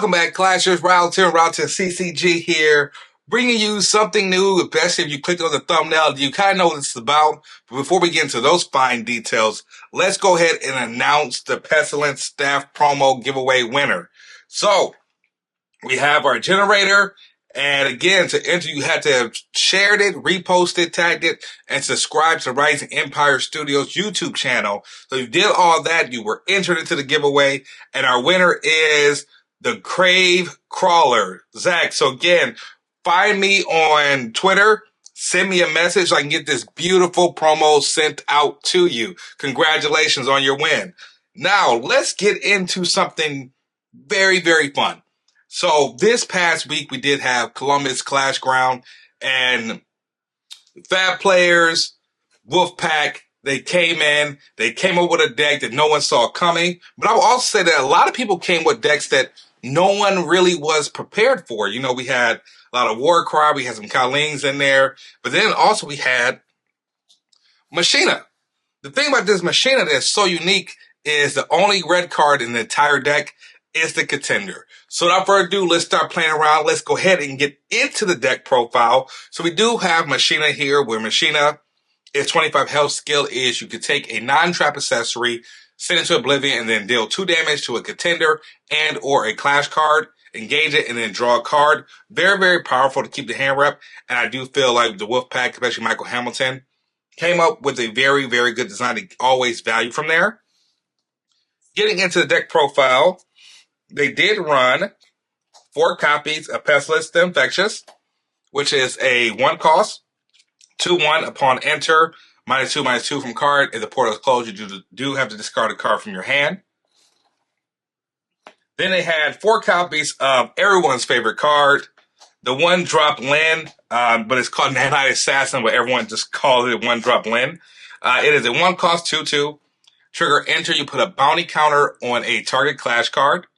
Welcome back, Clashers. Ryotin CCG here, bringing you something new, especially if you clicked on the thumbnail. You kind of know what it's about. But before we get into those fine details, let's go ahead and announce the Pestilence Staff Promo Giveaway winner. So, we have our generator, and again, to enter, you had to have shared it, reposted, tagged it, and subscribed to Rising Empire Studios YouTube channel. So you did all that, you were entered into the giveaway, and our winner is the Crave Crawler, Zach. So again, find me on Twitter, send me a message so I can get this beautiful promo sent out to you. Congratulations on your win. Now, let's get into something very, very fun. So this past week, we did have Columbus Clash Ground, and Fab Players, Wolfpack, they came up with a deck that no one saw coming. But I will also say that a lot of people came with decks that no one really was prepared for. You know, we had a lot of Warcry, we had some Kalings in there, but then also we had Machina. The thing about this Machina that's so unique is the only red card in the entire deck is the Contender. So without further ado, let's start playing around. Let's go ahead and get into the deck profile. So we do have Machina here, where Machina is 25 health. Skill is you can take a non-trap accessory, send it to Oblivion, and then deal 2 damage to a Contender and or a Clash card, engage it, and then draw a card. Very, very powerful to keep the hand rep. And I do feel like the Wolfpack, especially Michael Hamilton, came up with a very, very good design to always value from there. Getting into the deck profile, they did run 4 copies of Pestilence the Infectious, which is a 1 cost, 2/1 upon enter, -2/-2 from card. If the portal is closed, you do have to discard a card from your hand. Then they had 4 copies of everyone's favorite card, the 1-drop Lin, but it's called Nanite Assassin, but everyone just calls it 1-drop Lin. It is a 1 cost, 2/2. Trigger enter, you put a bounty counter on a target Clash card.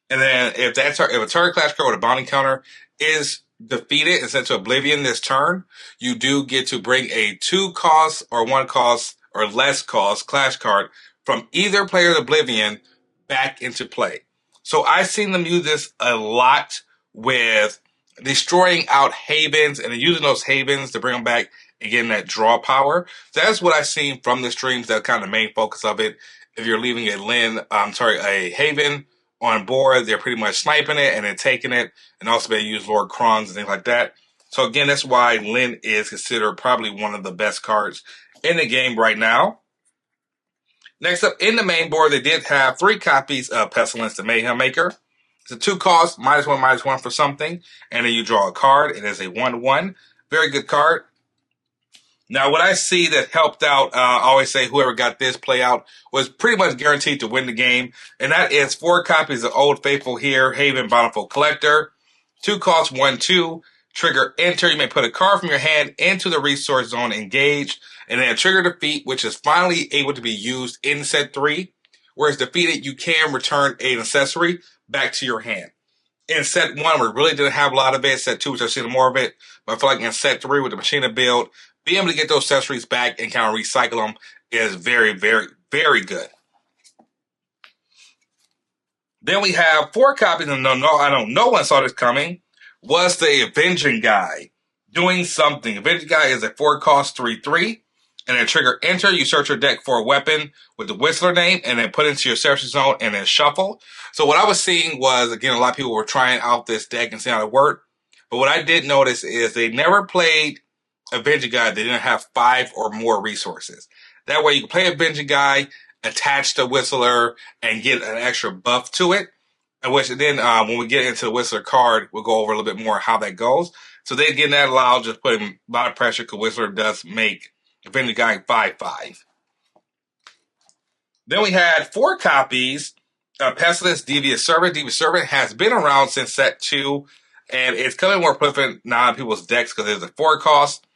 And then if a target Clash card with a bounty counter is defeated and sent to Oblivion this turn, you do get to bring a 2 cost or 1 cost or less cost Clash card from either player's Oblivion back into play. So I've seen them use this a lot with destroying out Havens and then using those Havens to bring them back and getting that draw power. So that's what I've seen from the streams. That's kind of the main focus of it. If you're leaving a Haven on board, they're pretty much sniping it and then taking it, and also they use Lord Krons and things like that. So again, that's why Lin is considered probably one of the best cards in the game right now. Next up, in the main board, they did have 3 copies of Pestilence the Mayhem Maker. It's a 2 cost, -1/-1 for something, and then you draw a card. It is a 1/1. Very good card. Now, what I see that helped out, I always say whoever got this play out was pretty much guaranteed to win the game. And that is 4 copies of Old Faithful here, Haven Bountiful Collector. 2 costs, 1/2. Trigger enter. You may put a card from your hand into the resource zone engaged. And then trigger defeat, which is finally able to be used in set 3. Whereas defeated, you can return an accessory back to your hand. In set 1, we really didn't have a lot of it. Set 2, which I've seen more of it. But I feel like in set 3 with the Machina build, being able to get those accessories back and kind of recycle them is very, very, very good. Then we have 4 copies, and no one saw this coming, was the Avenging Guy doing something. Avenging Guy is a 4 cost, 3/3, and then trigger enter. You search your deck for a weapon with the Whistler name, and then put it into your search zone, and then shuffle. So what I was seeing was, again, a lot of people were trying out this deck and seeing how it worked. But what I did notice is they never played Avenging Guy, they didn't have 5 or more resources. That way you can play Avenging Guy, attach the Whistler, and get an extra buff to it. And which then when we get into the Whistler card, we'll go over a little bit more how that goes. So they getting that allowed, just putting a lot of pressure because Whistler does make Avenging Guy 5/5. Then we had 4 copies of Pestilence Devious Servant. Devious Servant has been around since set 2, and it's coming more prevalent now in people's decks because there's a 4 cost.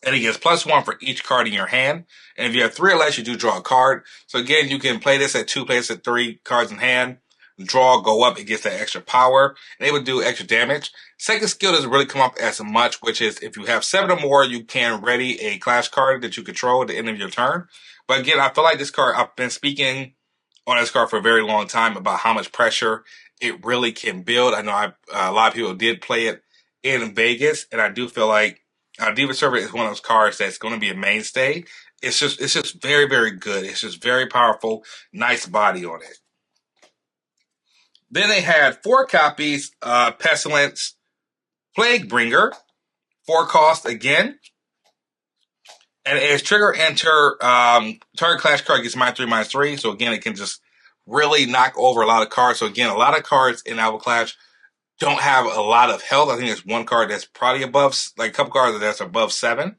And it gets +1 for each card in your hand. And if you have 3 or less, you do draw a card. So again, you can play this at 2, play this at 3 cards in hand. Draw, go up, it gets that extra power. And it would do extra damage. Second skill doesn't really come up as much, which is if you have 7 or more, you can ready a Clash card that you control at the end of your turn. But again, I feel like this card, I've been speaking on this card for a very long time about how much pressure it really can build. I know a lot of people did play it in Vegas, and I do feel like Diva Server is one of those cards that's going to be a mainstay. It's just very, very good. It's just very powerful, nice body on it. Then they had 4 copies of Pestilence Plaguebringer, 4 cost again. And as trigger enter, target clash card gets -3/-3. So again, it can just really knock over a lot of cards. So again, a lot of cards in Alpha Clash don't have a lot of health. I think there's one card that's probably above, like a couple cards that's above 7.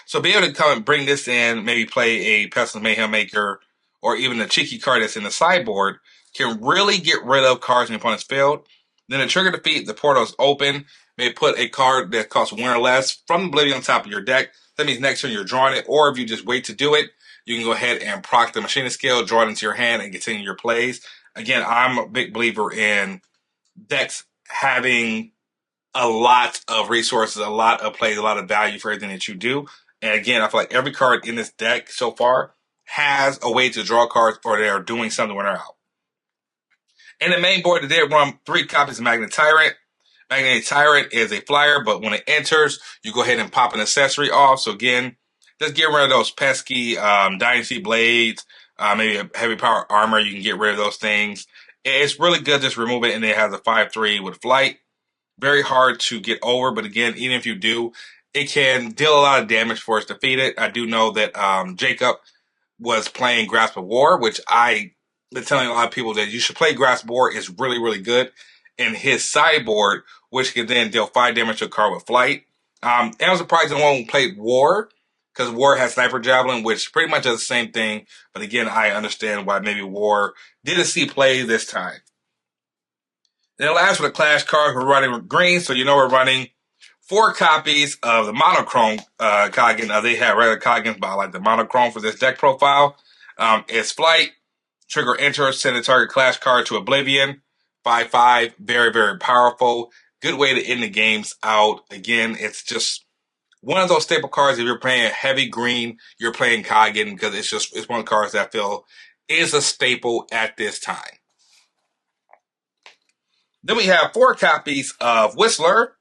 So be able to come and bring this in, maybe play a Pestilence Mayhem Maker, or even a cheeky card that's in the sideboard, can really get rid of cards in your opponent's field. Then the trigger defeat, the portal is open. Maybe put a card that costs 1 or less from Oblivion on top of your deck. That means next turn you're drawing it, or if you just wait to do it, you can go ahead and proc the Machina skill, draw it into your hand, and continue your plays. Again, I'm a big believer in decks having a lot of resources, a lot of plays, a lot of value for everything that you do. And again, I feel like every card in this deck so far has a way to draw cards, or they're doing something when they're out. In the main board, they did run 3 copies of Magnet Tyrant. Magnet Tyrant is a flyer, but when it enters, you go ahead and pop an accessory off. So again, just get rid of those pesky Dynasty Blades, maybe a heavy power armor. You can get rid of those things. It's really good. Just remove it, and it has a 5/3 with flight. Very hard to get over, but again, even if you do, it can deal a lot of damage for it's defeated. I do know that Jacob was playing Grasp of War, which I've been telling a lot of people that you should play Grasp of War. Is really, really good in his sideboard, which can then deal 5 damage to a card with flight. And I'm surprised no one played War, because War has Sniper Javelin, which pretty much does the same thing. But again, I understand why maybe War didn't see play this time. Then last with the Clash card, we're running green, so you know we're running 4 copies of the monochrome Coggin. They have regular Coggins, but I like the monochrome for this deck profile. It's flight, trigger enter, send a target Clash card to Oblivion. 5/5, very, very powerful. Good way to end the games out. Again, it's just one of those staple cards. If you're playing heavy green, you're playing Coggin, because it's one of the cards that I feel is a staple at this time. Then we have 4 copies of Whistler.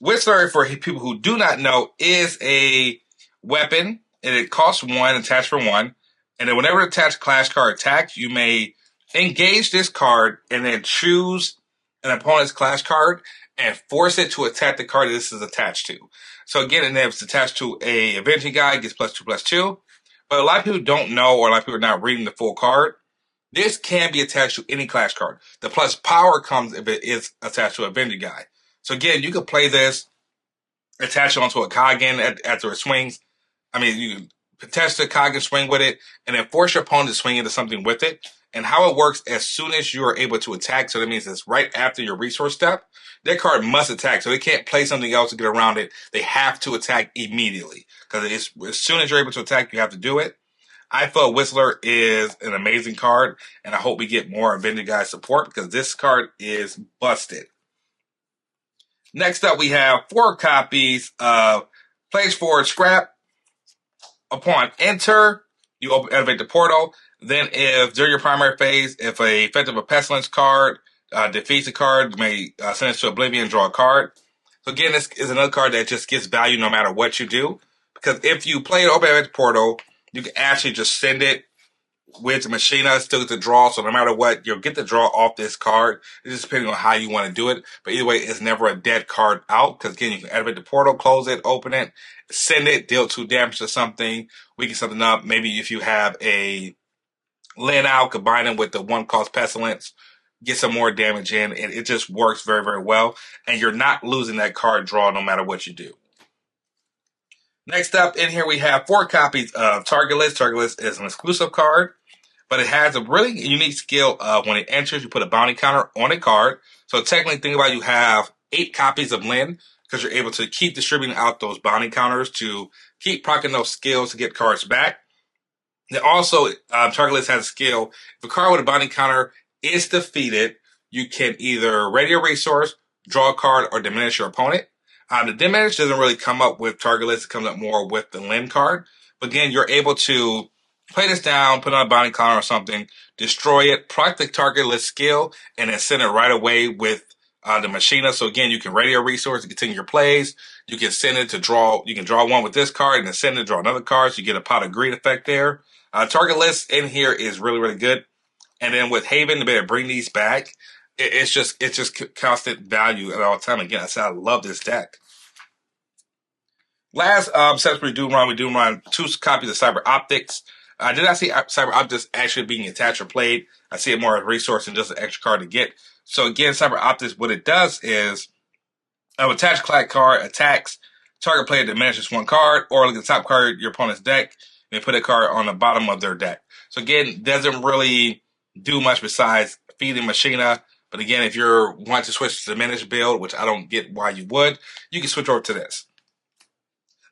Whistler, for people who do not know, is a weapon, and it costs 1, attached for 1. And then whenever the attached Clash card attacks, you may engage this card and then choose an opponent's Clash card and force it to attack the card that this is attached to. So again, and if it's attached to a Avenging Guy, it gets +2/+2. But a lot of people don't know, or a lot of people are not reading the full card. This can be attached to any Clash card. The plus power comes if it is attached to a Avenging Guy. So again, you can play this, attach it onto a Coggin after it swings. I mean, you can attach the Coggin, swing with it, and then force your opponent to swing into something with it. And how it works, as soon as you are able to attack, so that means it's right after your resource step, that card must attack. So they can't play something else to get around it. They have to attack immediately. Because as soon as you're able to attack, you have to do it. I feel Whistler is an amazing card, and I hope we get more Avenging Guy support, because this card is busted. Next up, we have 4 copies of Place Forward Scrap. Upon enter, you activate the portal. Then, if during your primary phase, if a effective Pestilence card defeats a card, you may send it to Oblivion and draw a card. So again, this is another card that just gets value no matter what you do. Because if you play an open portal, you can actually just send it with the Machina, still get the draw. So no matter what, you'll get the draw off this card. It's just depending on how you want to do it. But either way, it's never a dead card out. Because again, you can activate the portal, close it, open it, send it, deal 2 damage to something, weaken something up. Maybe if you have a Lin out, combine it with the 1-cost Pestilence, get some more damage in, and it just works very, very well. And you're not losing that card draw no matter what you do. Next up in here, we have 4 copies of Target List. Target List is an exclusive card, but it has a really unique skill of when it enters, you put a bounty counter on a card. So technically, think about it, you have 8 copies of Lin, because you're able to keep distributing out those bounty counters to keep proccing those skills to get cards back. Then also, Target List has a skill. If a card with a bounty counter is defeated, you can either ready a resource, draw a card, or diminish your opponent. The diminish doesn't really come up with Target List. It comes up more with the Lin card. But again, you're able to Play this down, put on a bounty collar or something, destroy it, proc the target list skill, and then send it right away with the Machina. So again, you can ready a resource to continue your plays. You can send it to draw. You can draw one with this card and then send it to draw another card. So you get a pot of greed effect there. Target list in here is really, really good. And then with Haven, to be able to bring these back, it's just constant value at all time. Again, I said I love this deck. Last sets we do run 2 copies of Cyber Optics. I did not see Cyber Optics actually being attached or played. I see it more as a resource than just an extra card to get. So again, Cyber Optics, what it does is attach clack card, attacks, target player diminishes 1 card, or look at the top card of your opponent's deck, and put a card on the bottom of their deck. So again, doesn't really do much besides feeding Machina. But again, if you're wanting to switch to the diminished build, which I don't get why you would, you can switch over to this.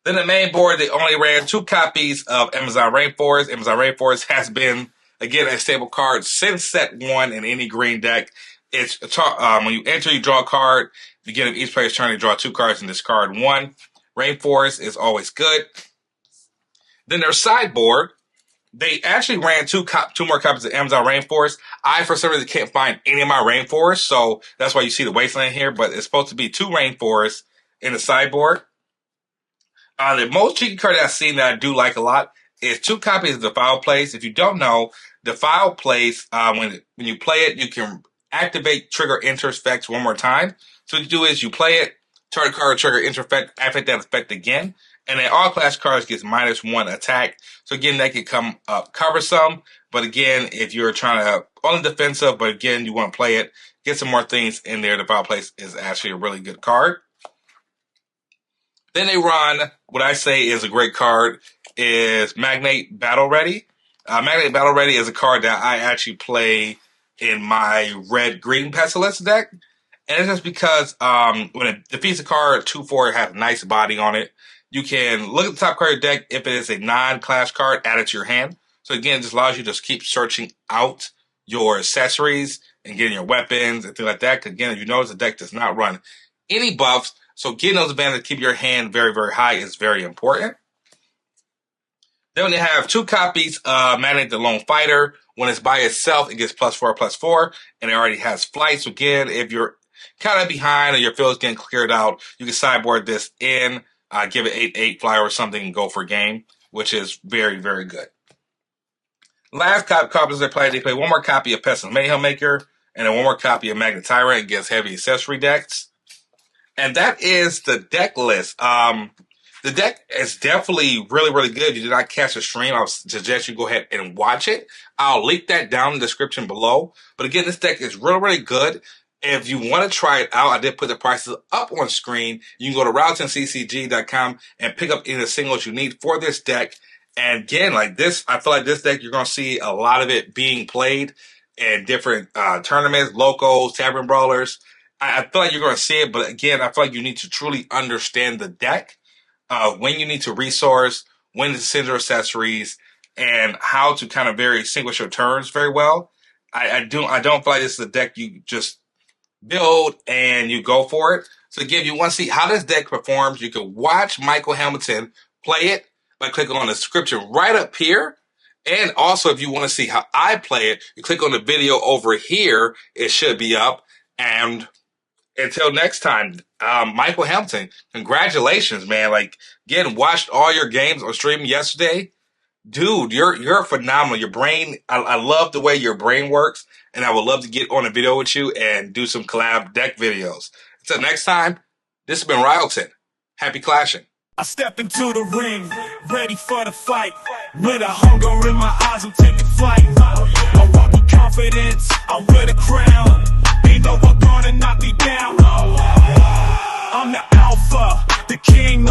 Then the main board, they only ran 2 copies of Amazon Rainforest. Amazon Rainforest has been, again, a stable card since set 1 in any green deck. It's when you enter, you draw a card. Beginning of each player's turn, they draw 2 cards and discard 1. Rainforest is always good. Then their sideboard, they actually ran 2 more copies of Amazon Rainforest. I, for some reason, can't find any of my Rainforest, so that's why you see the Wasteland here. But it's supposed to be 2 Rainforests in the sideboard. The most cheeky card that I've seen that I do like a lot is 2 copies of Defile Place. If you don't know, Defile Place, when you play it, you can activate trigger enter effects 1 more time. So what you do is you play it, target card trigger enter effect, activate that effect again, and then all class cards gets -1 attack. So again, that can come up cumbersome. But again, if you're trying to on the defensive, but again you want to play it, get some more things in there. Defile Place is actually a really good card. Then they run, what I say is a great card, is Magnate Battle Ready. Magnate Battle Ready is a card that I actually play in my red-green Pestilence deck. And it's just because when it defeats a card, 2/4, it has a nice body on it. You can look at the top card of your deck. If it is a non-class card, add it to your hand. So again, it just allows you to just keep searching out your accessories and getting your weapons and things like that. Because again, if you notice, the deck does not run any buffs. So getting those advantages to keep your hand very, very high is very important. Then when you have 2 copies of Magnate the Lone Fighter, when it's by itself, it gets +4/+4, and it already has flight. So again, if you're kind of behind or your field's getting cleared out, you can sideboard this in, give it 8/8 flyer or something, and go for a game, which is very, very good. Last copies they play 1 more copy of Pestilence Mayhem Maker, and then 1 more copy of Magnet Tyrant against heavy accessory decks. And that is the deck list. The deck is definitely really, really good. If you did not catch the stream, I would suggest you go ahead and watch it. I'll link that down in the description below. But again, this deck is really, really good. If you want to try it out, I did put the prices up on screen. You can go to Ryotin-CCG.com and pick up any of the singles you need for this deck. And again, like this, I feel like this deck, you're going to see a lot of it being played in different tournaments, locals, tavern brawlers. I feel like you're going to see it, but again, I feel like you need to truly understand the deck, when you need to resource, when to send your accessories, and how to kind of distinguish your turns very well. I don't feel like this is a deck you just build and you go for it. So again, if you want to see how this deck performs, you can watch Michael Hamilton play it by clicking on the description right up here. And also, if you want to see how I play it, you click on the video over here. It should be up. And until next time, Michael Hamilton, congratulations, man. Like, again, watched all your games on stream yesterday. Dude, you're phenomenal. Your brain, I love the way your brain works, and I would love to get on a video with you and do some collab deck videos. Until next time, this has been Ryotin. Happy clashing. I step into the ring, ready for the fight. With a hunger in my eyes, I'm taking flight. I walk with confidence, I'm with a crown. Ain't no one gonna knock me down. I'm the alpha, the king.